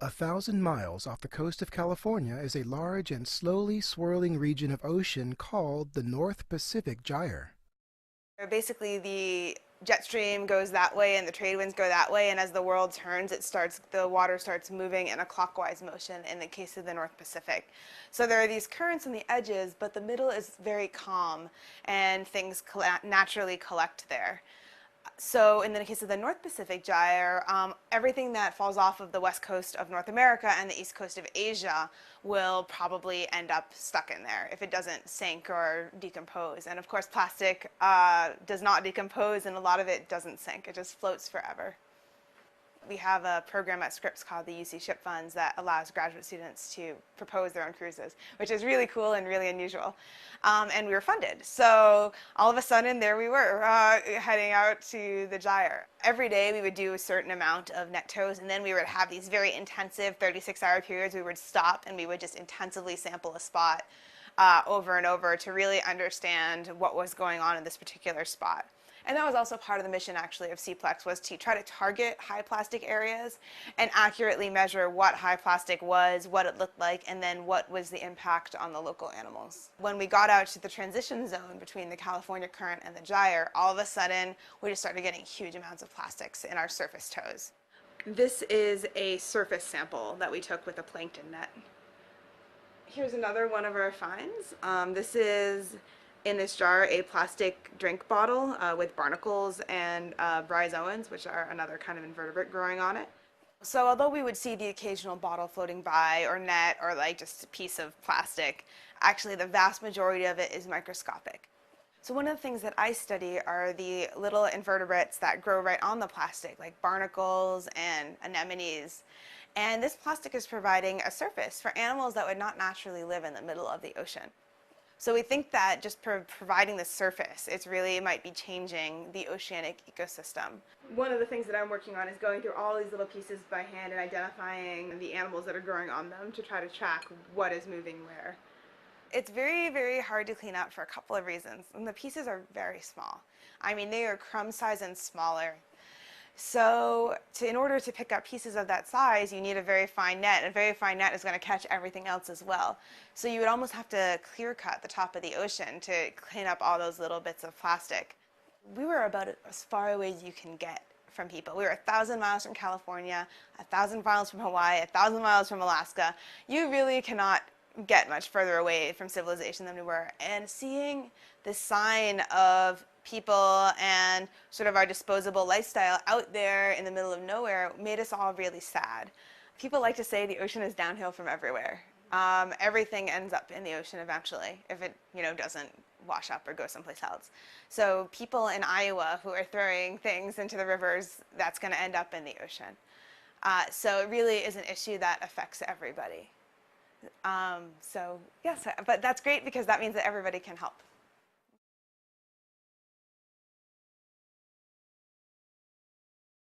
1,000 miles off the coast of California is a large and slowly swirling region of ocean called the North Pacific Gyre. Basically, the jet stream goes that way and the trade winds go that way, and as the world turns, the water starts moving in a clockwise motion in the case of the North Pacific. So there are these currents on the edges, but the middle is very calm and things naturally collect there. So in the case of the North Pacific Gyre, everything that falls off of the west coast of North America and the east coast of Asia will probably end up stuck in there if it doesn't sink or decompose. And of course, plastic does not decompose, and a lot of it doesn't sink. It just floats forever. We have a program at Scripps called the UC Ship Funds that allows graduate students to propose their own cruises, which is really cool and really unusual. And we were funded. So all of a sudden, there we were, heading out to the Gyre. Every day, we would do a certain amount of net tows, and then we would have these very intensive 36-hour periods. We would stop, and we would just intensively sample a spot over and over to really understand what was going on in this particular spot. And that was also part of the mission, actually, of CPLEX, was to try to target high plastic areas and accurately measure what high plastic was, what it looked like, and then what was the impact on the local animals. When we got out to the transition zone between the California current and the Gyre, all of a sudden, we just started getting huge amounts of plastics in our surface tows. This is a surface sample that we took with a plankton net. Here's another one of our finds. This is, in this jar, a plastic drink bottle with barnacles and bryozoans, which are another kind of invertebrate growing on it. So although we would see the occasional bottle floating by, or net, or like just a piece of plastic, actually the vast majority of it is microscopic. So one of the things that I study are the little invertebrates that grow right on the plastic, like barnacles and anemones. And this plastic is providing a surface for animals that would not naturally live in the middle of the ocean. So we think that just providing the surface, it really might be changing the oceanic ecosystem. One of the things that I'm working on is going through all these little pieces by hand and identifying the animals that are growing on them to try to track what is moving where. It's very, very hard to clean up for a couple of reasons. And the pieces are very small. I mean, they are crumb size and smaller. So in order to pick up pieces of that size, you need a very fine net. And a very fine net is going to catch everything else as well. So you would almost have to clear cut the top of the ocean to clean up all those little bits of plastic. We were about as far away as you can get from people. We were 1,000 miles from California, 1,000 miles from Hawaii, 1,000 miles from Alaska. You really cannot get much further away from civilization than we were. And seeing this sign of people and sort of our disposable lifestyle out there in the middle of nowhere made us all really sad. People like to say the ocean is downhill from everywhere. Everything ends up in the ocean eventually if it doesn't wash up or go someplace else. So people in Iowa who are throwing things into the rivers, that's going to end up in the ocean. So it really is an issue that affects everybody. So yes, but that's great because that means that everybody can help.